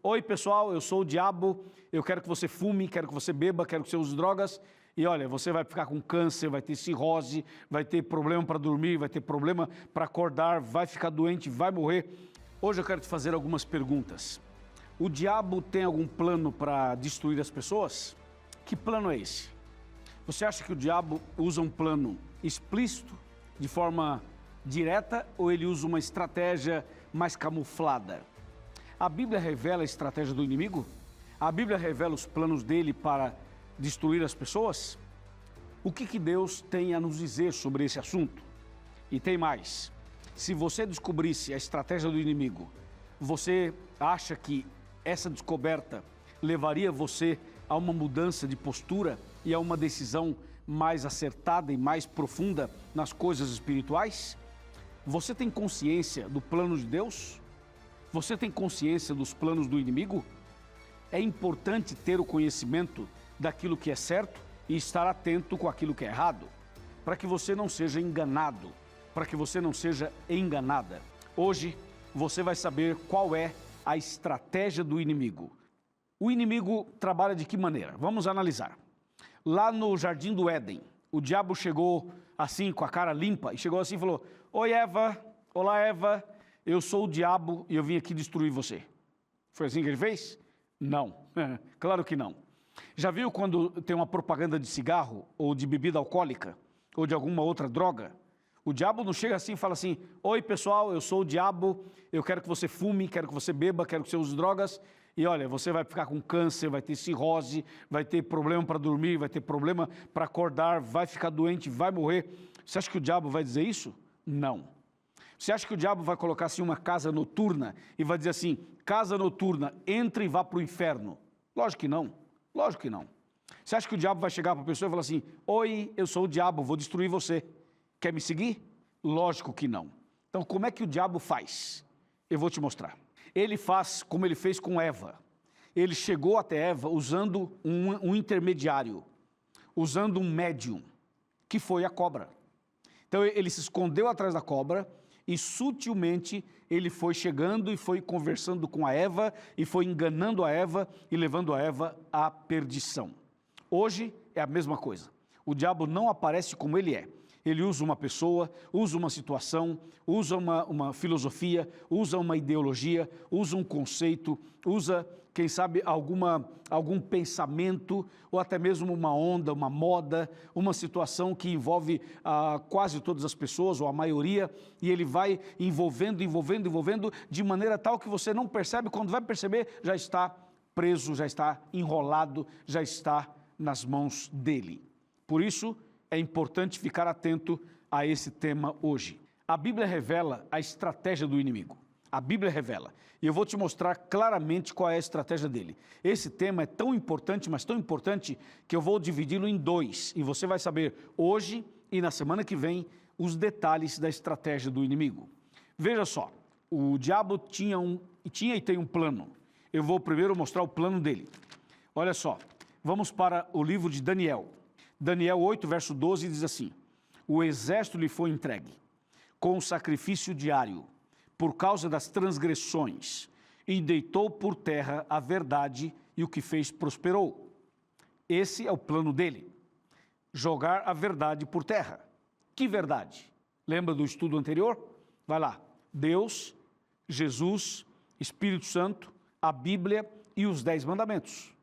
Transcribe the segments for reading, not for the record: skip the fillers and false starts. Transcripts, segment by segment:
oi pessoal, eu sou o diabo, eu quero que você fume, quero que você beba, quero que você use drogas, e olha, você vai ficar com câncer, vai ter cirrose, vai ter problema para dormir, vai ter problema para acordar, vai ficar doente, vai morrer. Hoje eu quero te fazer algumas perguntas. O diabo tem algum plano para destruir as pessoas? Que plano é esse? Você acha que o diabo usa um plano explícito, de forma direta, ou ele usa uma estratégia mais camuflada? A Bíblia revela a estratégia do inimigo? A Bíblia revela os planos dele para destruir as pessoas? O que Deus tem a nos dizer sobre esse assunto? E tem mais. Se você descobrisse a estratégia do inimigo, você acha que essa descoberta levaria você a uma mudança de postura e a uma decisão mais acertada e mais profunda nas coisas espirituais? Você tem consciência do plano de Deus? Você tem consciência dos planos do inimigo? É importante ter o conhecimento daquilo que é certo e estar atento com aquilo que é errado, para que você não seja enganado, para que você não seja enganada. Hoje você vai saber qual é a estratégia do inimigo. O inimigo trabalha de que maneira? Vamos analisar. Lá no Jardim do Éden, o diabo chegou assim, com a cara limpa, e chegou assim e falou: oi Eva, olá Eva, eu sou o diabo e eu vim aqui destruir você. Foi assim que ele fez? Não, claro que não. Já viu quando tem uma propaganda de cigarro, ou de bebida alcoólica, ou de alguma outra droga? O diabo não chega assim e fala assim: oi pessoal, eu sou o diabo, eu quero que você fume, quero que você beba, quero que você use drogas, e olha, você vai ficar com câncer, vai ter cirrose, vai ter problema para dormir, vai ter problema para acordar, vai ficar doente, vai morrer. Você acha que o diabo vai dizer isso? Não. Você acha que o diabo vai colocar assim uma casa noturna e vai dizer assim: casa noturna, entre e vá para o inferno? Lógico que não, lógico que não. Você acha que o diabo vai chegar para a pessoa e falar assim: oi, eu sou o diabo, vou destruir você, quer me seguir? Lógico que não. Então como é que o diabo faz? Eu vou te mostrar. Ele faz como ele fez com Eva. Ele chegou até Eva usando um intermediário, usando um médium, que foi a cobra. Então ele se escondeu atrás da cobra e sutilmente ele foi chegando e foi conversando com a Eva e foi enganando a Eva e levando a Eva à perdição. Hoje é a mesma coisa. O diabo não aparece como ele é. Ele usa uma pessoa, usa uma situação, usa uma filosofia, usa uma ideologia, usa um conceito, usa, quem sabe, algum pensamento, ou até mesmo uma onda, uma moda, uma situação que envolve quase todas as pessoas, ou a maioria, e ele vai envolvendo, de maneira tal que você não percebe, quando vai perceber, já está preso, já está enrolado, já está nas mãos dele. Por isso, é importante ficar atento a esse tema hoje. A Bíblia revela a estratégia do inimigo. A Bíblia revela. E eu vou te mostrar claramente qual é a estratégia dele. Esse tema é tão importante, mas tão importante, que eu vou dividi-lo em dois. E você vai saber hoje e na semana que vem os detalhes da estratégia do inimigo. Veja só, o diabo tinha e tem um plano. Eu vou primeiro mostrar o plano dele. Olha só, vamos para o livro de Daniel. Daniel 8, verso 12, diz assim: o exército lhe foi entregue com o sacrifício diário por causa das transgressões e deitou por terra a verdade e o que fez prosperou. Esse é o plano dele, jogar a verdade por terra. Que verdade? Lembra do estudo anterior? Vai lá, Deus, Jesus, Espírito Santo, a Bíblia e os 10 mandamentos.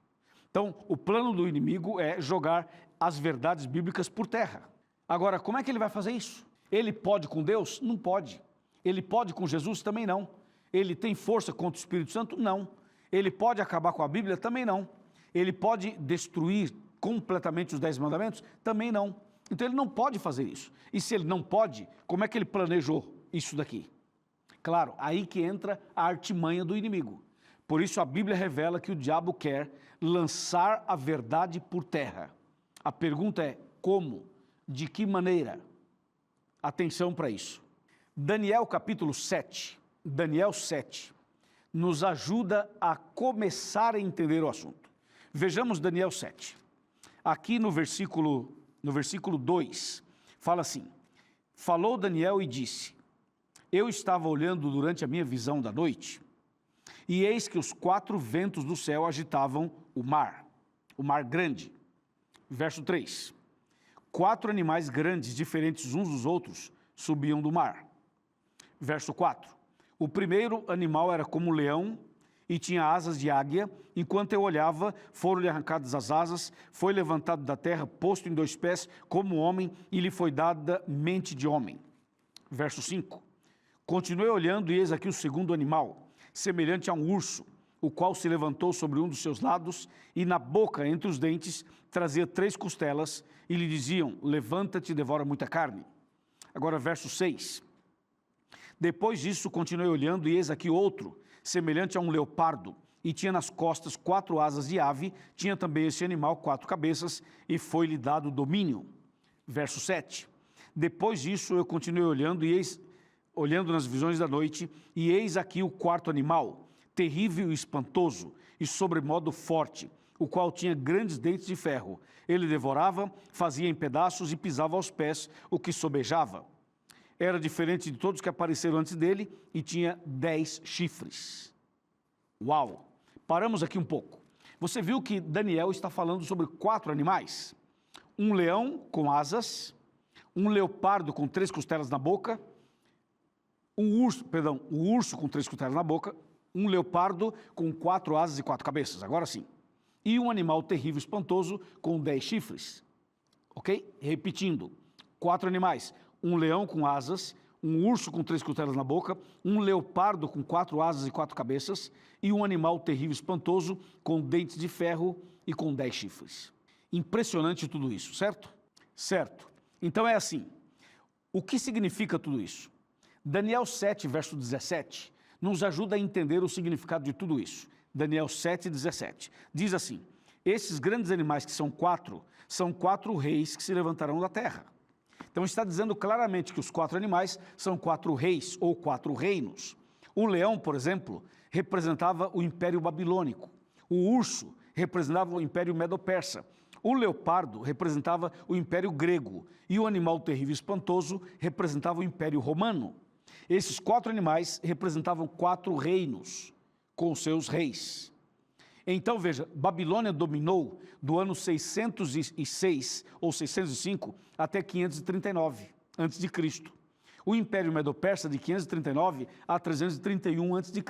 Então, o plano do inimigo é jogar as verdades bíblicas por terra. Agora, como é que ele vai fazer isso? Ele pode com Deus? Não pode. Ele pode com Jesus? Também não. Ele tem força contra o Espírito Santo? Não. Ele pode acabar com a Bíblia? Também não. Ele pode destruir completamente os 10 mandamentos? Também não. Então ele não pode fazer isso. E se ele não pode, como é que ele planejou isso daqui? Claro, aí que entra a artimanha do inimigo. Por isso a Bíblia revela que o diabo quer lançar a verdade por terra. A pergunta é como? De que maneira? Atenção para isso. Daniel capítulo 7, Daniel 7, nos ajuda a começar a entender o assunto. Vejamos Daniel 7. Aqui no versículo 2, fala assim: falou Daniel e disse: eu estava olhando durante a minha visão da noite, E eis que os 4 ventos do céu agitavam o mar grande. Verso 3. 4 animais grandes, diferentes uns dos outros, subiam do mar. Verso 4. O primeiro animal era como um leão e tinha asas de águia. Enquanto eu olhava, foram-lhe arrancadas as asas, foi levantado da terra, posto em 2 pés, como homem, e lhe foi dada mente de homem. Verso 5. Continuei olhando, e eis aqui o segundo animal, semelhante a um urso, o qual se levantou sobre um dos seus lados, e na boca, entre os dentes, trazia 3 costelas, e lhe diziam: levanta-te e devora muita carne. Agora, verso 6. Depois disso, continuei olhando, e eis aqui outro, semelhante a um leopardo, e tinha nas costas 4 asas de ave, tinha também esse animal 4 cabeças, e foi-lhe dado domínio. Verso 7. Depois disso, eu continuei olhando, e olhando nas visões da noite, e eis aqui o 4º animal, terrível e espantoso, e sobremodo forte, o qual tinha grandes dentes de ferro. Ele devorava, fazia em pedaços e pisava aos pés o que sobejava. Era diferente de todos que apareceram antes dele e tinha 10 chifres. Uau! Paramos aqui um pouco. Você viu que Daniel está falando sobre 4 animais? Um leão com asas, um leopardo com 3 costelas na boca, um urso com 3 costelas na boca, um leopardo com 4 asas e 4 cabeças, agora sim. E um animal terrível e espantoso com 10 chifres. Ok? Repetindo, 4 animais. Um leão com asas, um urso com 3 costelas na boca, um leopardo com 4 asas e 4 cabeças, e um animal terrível e espantoso com dentes de ferro e com 10 chifres. Impressionante tudo isso, certo? Certo. Então é assim, o que significa tudo isso? Daniel 7, verso 17, nos ajuda a entender o significado de tudo isso. Daniel 7, 17, diz assim: esses grandes animais que são 4 reis que se levantarão da terra. Então está dizendo claramente que os 4 animais são 4 reis ou 4 reinos. O leão, por exemplo, representava o Império Babilônico. O urso representava o Império Medo-Persa. O leopardo representava o Império Grego. E o animal terrível e espantoso representava o Império Romano. Esses 4 animais representavam 4 reinos com seus reis. Então veja, Babilônia dominou do ano 606 ou 605 até 539 a.C. O Império Medo-Persa de 539 a 331 a.C.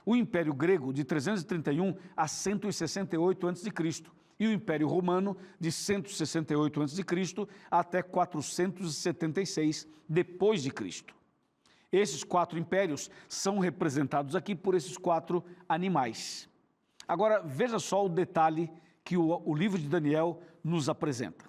O Império Grego de 331 a 168 a.C. E o Império Romano de 168 a.C. até 476 depois de Cristo. Esses 4 impérios são representados aqui por esses 4 animais. Agora, veja só o detalhe que o livro de Daniel nos apresenta.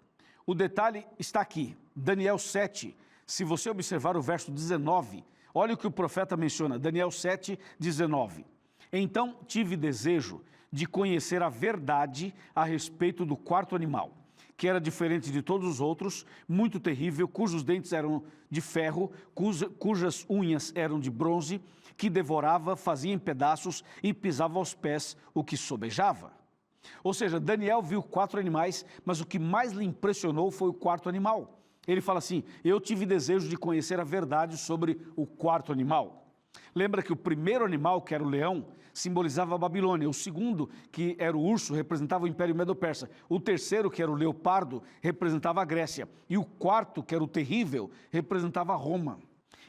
O detalhe está aqui, Daniel 7, se você observar o verso 19, olha o que o profeta menciona, Daniel 7, 19. Então tive desejo de conhecer a verdade a respeito do 4º animal, que era diferente de todos os outros, muito terrível, cujos dentes eram de ferro, cujas unhas eram de bronze, que devorava, fazia em pedaços e pisava aos pés o que sobejava. Ou seja, Daniel viu 4 animais, mas o que mais lhe impressionou foi o 4º animal. Ele fala assim: eu tive desejo de conhecer a verdade sobre o 4º animal. Lembra que o primeiro animal, que era o leão, simbolizava a Babilônia. O segundo, que era o urso, representava o Império Medo-Persa. O terceiro, que era o leopardo, representava a Grécia. E o 4º, que era o terrível, representava Roma.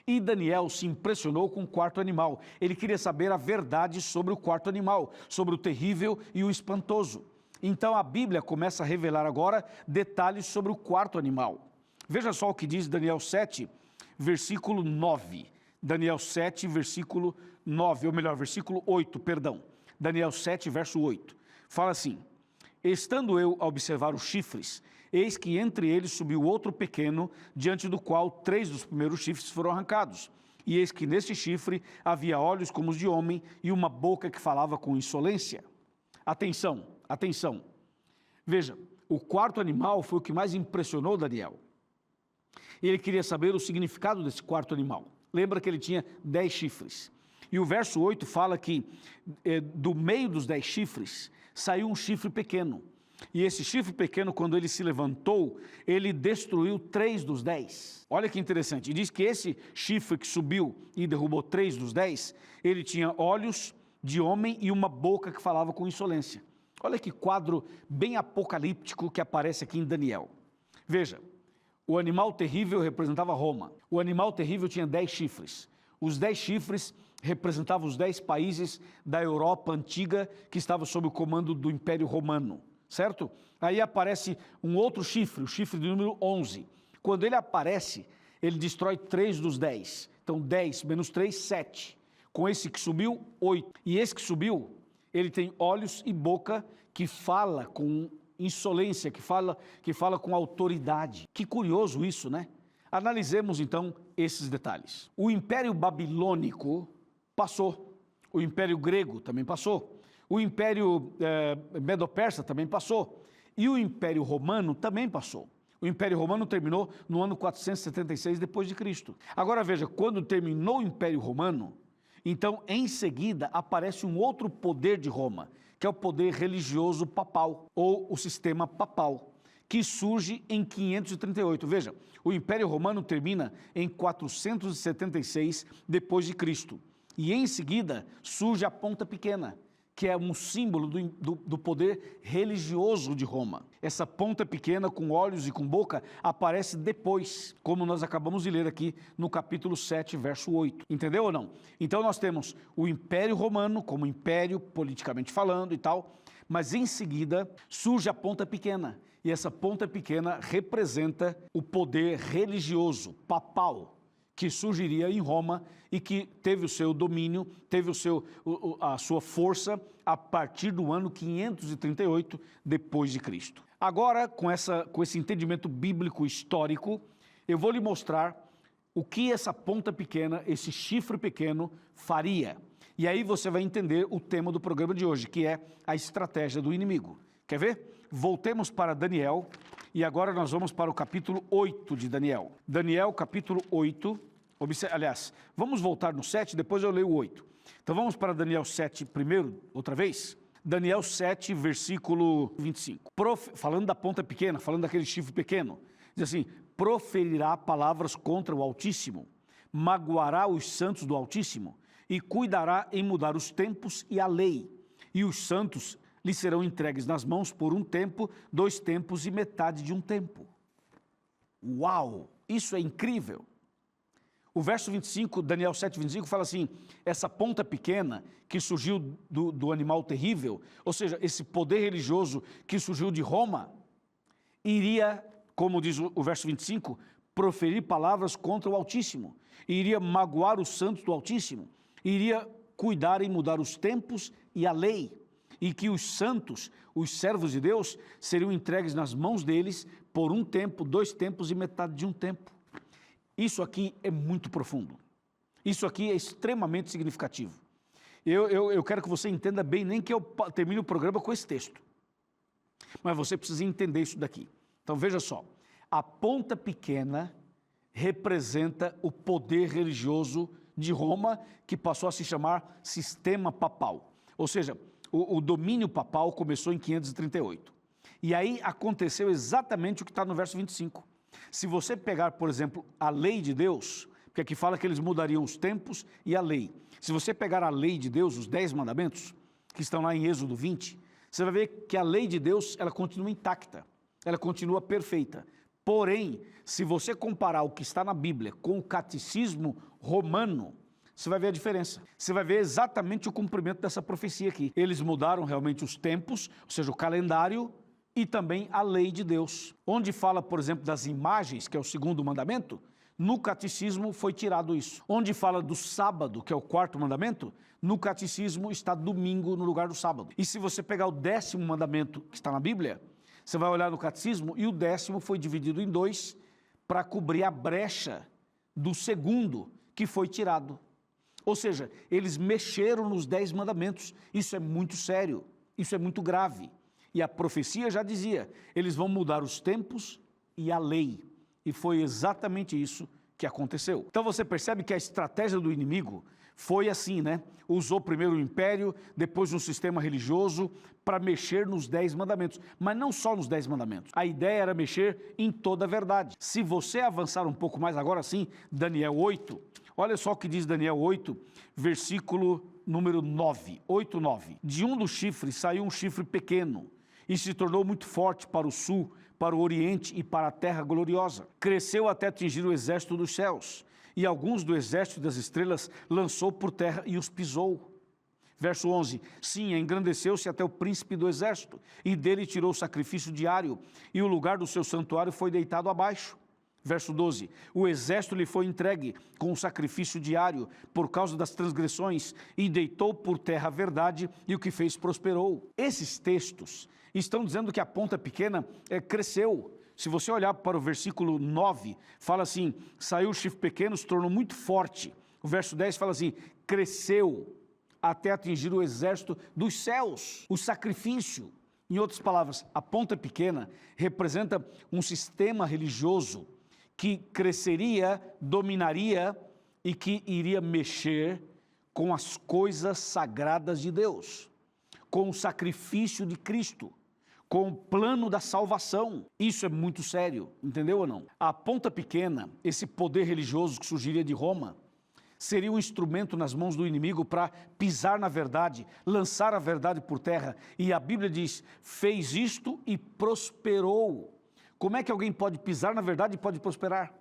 E Daniel se impressionou com o 4º animal. Ele queria saber a verdade sobre o 4º animal, sobre o terrível e o espantoso. Então a Bíblia começa a revelar agora detalhes sobre o 4º animal. Veja só o que diz Daniel 7, versículo 9. Daniel 7, versículo 9, ou melhor, versículo 8, perdão. Daniel 7, verso 8. Fala assim: estando eu a observar os chifres, eis que entre eles subiu outro pequeno, diante do qual 3 dos primeiros chifres foram arrancados. E eis que neste chifre havia olhos como os de homem e uma boca que falava com insolência. Atenção, atenção. Veja, o 4º animal foi o que mais impressionou Daniel. Ele queria saber o significado desse 4º animal. Lembra que ele tinha 10 chifres. E o verso 8 fala que do meio dos 10 chifres saiu um chifre pequeno. E esse chifre pequeno, quando ele se levantou, ele destruiu 3 dos 10. Olha que interessante. E diz que esse chifre que subiu e derrubou 3 dos 10, ele tinha olhos, de homem e uma boca que falava com insolência. Olha que quadro bem apocalíptico que aparece aqui em Daniel. Veja, o animal terrível representava Roma. O animal terrível tinha 10 chifres. Os 10 chifres representavam os 10 países da Europa antiga que estavam sob o comando do Império Romano, certo? Aí aparece um outro chifre, o chifre de número 11. Quando ele aparece, ele destrói 3 dos 10. Então 10 menos 3, 7. Com esse que subiu, 8. E esse que subiu, ele tem olhos e boca que fala com insolência, que fala com autoridade. Que curioso isso, né? Analisemos então esses detalhes. O Império Babilônico passou. O Império Grego também passou. O Império Medo-Persa também passou. E o Império Romano também passou. O Império Romano terminou no ano 476 depois de Cristo. Agora veja, quando terminou o Império Romano, então em seguida aparece um outro poder de Roma, que é o poder religioso papal, ou o sistema papal, que surge em 538. Veja, o Império Romano termina em 476 depois de Cristo. E em seguida surge a Ponta Pequena, que é um símbolo do poder religioso de Roma. Essa ponta pequena, com olhos e com boca, aparece depois, como nós acabamos de ler aqui no capítulo 7, verso 8. Entendeu ou não? Então nós temos o Império Romano como império, politicamente falando e tal, mas em seguida surge a ponta pequena. E essa ponta pequena representa o poder religioso, papal, que surgiria em Roma e que teve o seu domínio, teve a sua força a partir do ano 538 depois de Cristo. Agora, com esse entendimento bíblico histórico, eu vou lhe mostrar o que essa ponta pequena, esse chifre pequeno faria. E aí você vai entender o tema do programa de hoje, que é a estratégia do inimigo. Quer ver? Voltemos para Daniel. E agora nós vamos para o capítulo 8 de Daniel. Daniel, capítulo 8. Aliás, vamos voltar no 7, depois eu leio o 8. Então vamos para Daniel 7 primeiro, outra vez. Daniel 7, versículo 25. Falando da ponta pequena, falando daquele chifre pequeno, diz assim: proferirá palavras contra o Altíssimo, magoará os santos do Altíssimo, e cuidará em mudar os tempos e a lei. E os santos lhe serão entregues nas mãos por um tempo, 2 tempos e metade de um tempo. Uau! Isso é incrível! O verso 25, Daniel 7, 25, fala assim: essa ponta pequena que surgiu do animal terrível, ou seja, esse poder religioso que surgiu de Roma, iria, como diz o verso 25, proferir palavras contra o Altíssimo, iria magoar os santos do Altíssimo, iria cuidar em mudar os tempos e a lei, e que os santos, os servos de Deus, seriam entregues nas mãos deles por um tempo, 2 tempos e metade de um tempo. Isso aqui é muito profundo. Isso aqui é extremamente significativo. Eu quero que você entenda bem, nem que eu termine o programa com esse texto. Mas você precisa entender isso daqui. Então veja só, a ponta pequena representa o poder religioso de Roma, que passou a se chamar sistema papal. Ou seja, o domínio papal começou em 538. E aí aconteceu exatamente o que está no verso 25. Se você pegar, por exemplo, a lei de Deus, porque aqui fala que eles mudariam os tempos e a lei. Se você pegar a lei de Deus, os 10 mandamentos, que estão lá em Êxodo 20, você vai ver que a lei de Deus, ela continua intacta, ela continua perfeita. Porém, se você comparar o que está na Bíblia com o catecismo romano, você vai ver a diferença. Você vai ver exatamente o cumprimento dessa profecia aqui. Eles mudaram realmente os tempos, ou seja, o calendário, e também a lei de Deus. Onde fala, por exemplo, das imagens, que é o 2º mandamento, no catecismo foi tirado isso. Onde fala do sábado, que é o 4º mandamento, no catecismo está domingo no lugar do sábado. E se você pegar o 10º mandamento que está na Bíblia, você vai olhar no catecismo e o 10º foi dividido em 2 para cobrir a brecha do 2º que foi tirado. Ou seja, eles mexeram nos 10 mandamentos. Isso é muito sério, isso é muito grave. E a profecia já dizia, eles vão mudar os tempos e a lei. E foi exatamente isso que aconteceu. Então você percebe que a estratégia do inimigo foi assim, né? Usou primeiro o império, depois um sistema religioso para mexer nos 10 mandamentos. Mas não só nos 10 mandamentos. A ideia era mexer em toda a verdade. Se você avançar um pouco mais agora sim, Daniel 8, olha só o que diz Daniel 8, versículo número 9, 8, 9. De um dos chifres saiu um chifre pequeno e se tornou muito forte para o sul, para o oriente e para a terra gloriosa. Cresceu até atingir o exército dos céus, e alguns do exército das estrelas lançou por terra e os pisou. Verso 11, sim, engrandeceu-se até o príncipe do exército, e dele tirou o sacrifício diário, e o lugar do seu santuário foi deitado abaixo. Verso 12, o exército lhe foi entregue com o sacrifício diário por causa das transgressões, e deitou por terra a verdade, e o que fez prosperou. Esses textos estão dizendo que a ponta pequena cresceu. Se você olhar para o versículo 9, fala assim, saiu o chifre pequeno, se tornou muito forte. O verso 10 fala assim, cresceu até atingir o exército dos céus, o sacrifício. Em outras palavras, a ponta pequena representa um sistema religioso que cresceria, dominaria e que iria mexer com as coisas sagradas de Deus, com o sacrifício de Cristo, com o plano da salvação. Isso é muito sério, entendeu ou não? A ponta pequena, esse poder religioso que surgiria de Roma, seria um instrumento nas mãos do inimigo para pisar na verdade, lançar a verdade por terra. E a Bíblia diz, fez isto e prosperou. Como é que alguém pode pisar na verdade e pode prosperar?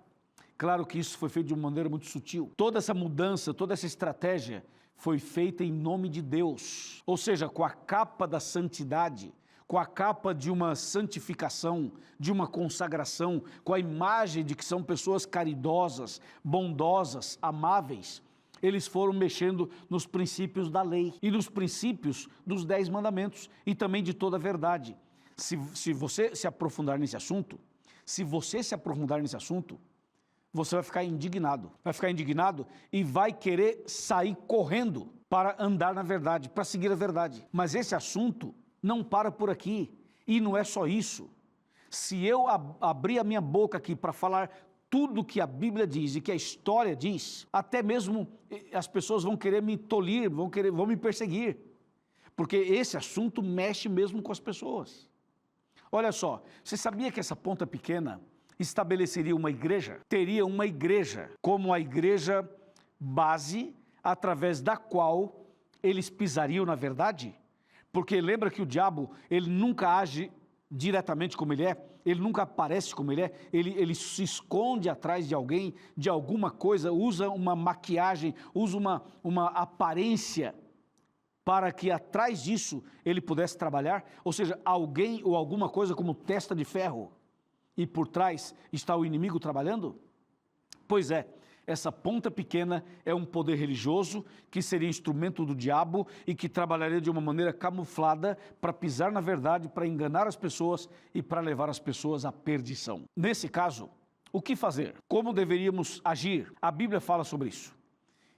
Claro que isso foi feito de uma maneira muito sutil. Toda essa mudança, toda essa estratégia foi feita em nome de Deus. Ou seja, com a capa da santidade, com a capa de uma santificação, de uma consagração, com a imagem de que são pessoas caridosas, bondosas, amáveis, eles foram mexendo nos princípios da lei e nos princípios dos 10 mandamentos e também de toda a verdade. Se você se aprofundar nesse assunto, você vai ficar indignado e vai querer sair correndo para andar na verdade, para seguir a verdade. Mas esse assunto não para por aqui, e não é só isso. Se eu abrir a minha boca aqui para falar tudo que a Bíblia diz e que a história diz, até mesmo as pessoas vão querer me tolir, vão me perseguir, porque esse assunto mexe mesmo com as pessoas. Olha só, você sabia que essa ponta pequena estabeleceria uma igreja? Teria uma igreja como a igreja base, através da qual eles pisariam na verdade? Porque lembra que o diabo, ele nunca age diretamente como ele é, ele nunca aparece como ele é, ele se esconde atrás de alguém, de alguma coisa, usa uma maquiagem, usa uma aparência para que atrás disso ele pudesse trabalhar, ou seja, alguém ou alguma coisa como testa de ferro, e por trás está o inimigo trabalhando? Pois é. Essa ponta pequena é um poder religioso que seria instrumento do diabo e que trabalharia de uma maneira camuflada para pisar na verdade, para enganar as pessoas e para levar as pessoas à perdição. Nesse caso, o que fazer? Como deveríamos agir? A Bíblia fala sobre isso.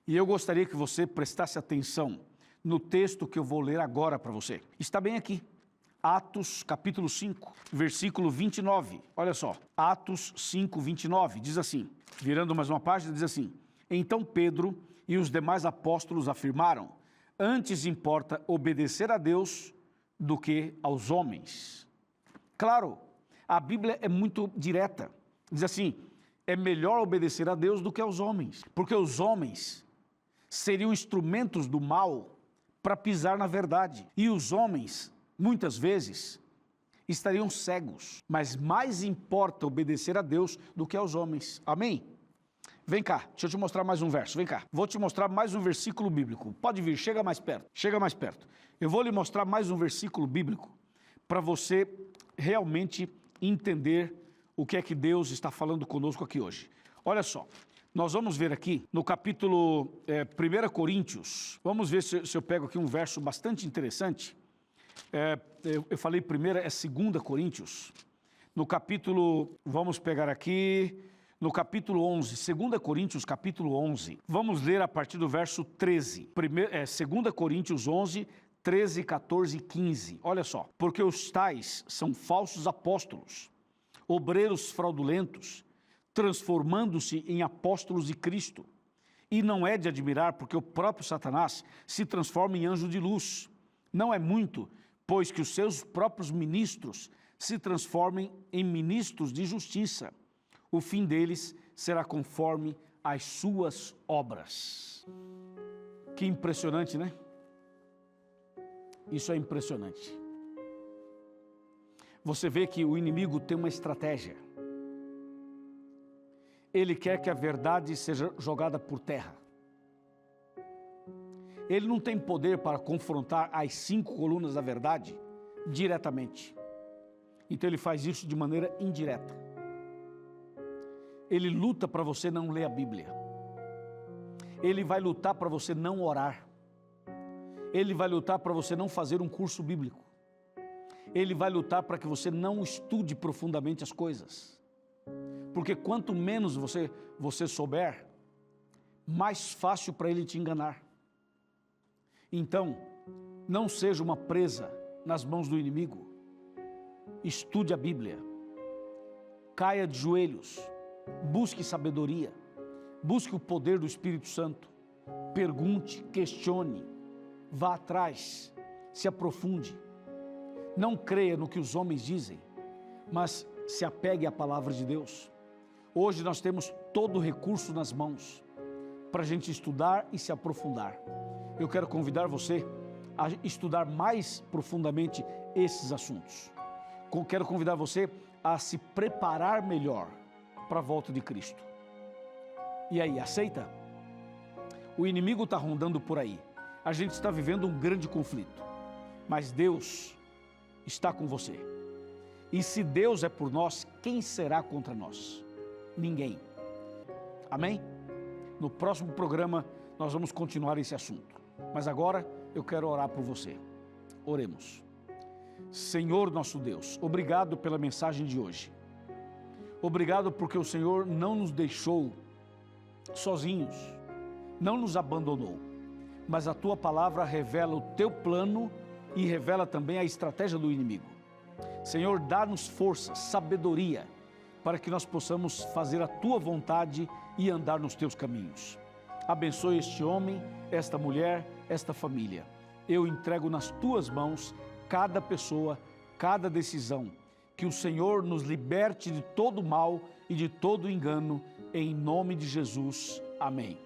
E eu gostaria que você prestasse atenção no texto que eu vou ler agora para você. Está bem aqui. Atos capítulo 5, versículo 29. Olha só, Atos 5, 29, diz assim, virando mais uma página, diz assim, então Pedro e os demais apóstolos afirmaram, antes importa obedecer a Deus do que aos homens. Claro, a Bíblia é muito direta, diz assim, é melhor obedecer a Deus do que aos homens, porque os homens seriam instrumentos do mal para pisar na verdade, e os homens muitas vezes estariam cegos, mas mais importa obedecer a Deus do que aos homens. Amém? Vem cá, deixa eu te mostrar mais um verso, vem cá. Vou te mostrar mais um versículo bíblico. Pode vir, chega mais perto, chega mais perto. Eu vou lhe mostrar mais um versículo bíblico para você realmente entender o que é que Deus está falando conosco aqui hoje. Olha só, nós vamos ver aqui no capítulo 1 Coríntios, vamos ver se eu pego aqui um verso bastante interessante. Eu falei primeiro, é 2 Coríntios, no capítulo, vamos pegar aqui, no capítulo 11, 2 Coríntios capítulo 11, vamos ler a partir do verso 13, 2 Coríntios 11, 13, 14 e 15, olha só, porque os tais são falsos apóstolos, obreiros fraudulentos, transformando-se em apóstolos de Cristo, e não é de admirar, porque o próprio Satanás se transforma em anjo de luz, não é muito, pois que os seus próprios ministros se transformem em ministros de justiça. O fim deles será conforme as suas obras. Que impressionante, né? Isso é impressionante. Você vê que o inimigo tem uma estratégia. Ele quer que a verdade seja jogada por terra. Ele não tem poder para confrontar as 5 colunas da verdade diretamente. Então ele faz isso de maneira indireta. Ele luta para você não ler a Bíblia. Ele vai lutar para você não orar. Ele vai lutar para você não fazer um curso bíblico. Ele vai lutar para que você não estude profundamente as coisas. Porque quanto menos você souber, mais fácil para ele te enganar. Então, não seja uma presa nas mãos do inimigo. Estude a Bíblia. Caia de joelhos. Busque sabedoria. Busque o poder do Espírito Santo. Pergunte, questione. Vá atrás. Se aprofunde. Não creia no que os homens dizem, mas se apegue à palavra de Deus. Hoje nós temos todo o recurso nas mãos para a gente estudar e se aprofundar. Eu quero convidar você a estudar mais profundamente esses assuntos. Quero convidar você a se preparar melhor para a volta de Cristo. E aí, aceita? O inimigo está rondando por aí. A gente está vivendo um grande conflito. Mas Deus está com você. E se Deus é por nós, quem será contra nós? Ninguém. Amém? No próximo programa nós vamos continuar esse assunto. Mas agora eu quero orar por você. Oremos. Senhor nosso Deus, obrigado pela mensagem de hoje. Obrigado porque o Senhor não nos deixou sozinhos, não nos abandonou, mas a Tua palavra revela o Teu plano e revela também a estratégia do inimigo. Senhor, dá-nos força, sabedoria, para que nós possamos fazer a Tua vontade e andar nos Teus caminhos. Abençoe este homem, esta mulher, esta família. Eu entrego nas Tuas mãos cada pessoa, cada decisão. Que o Senhor nos liberte de todo mal e de todo engano, em nome de Jesus. Amém.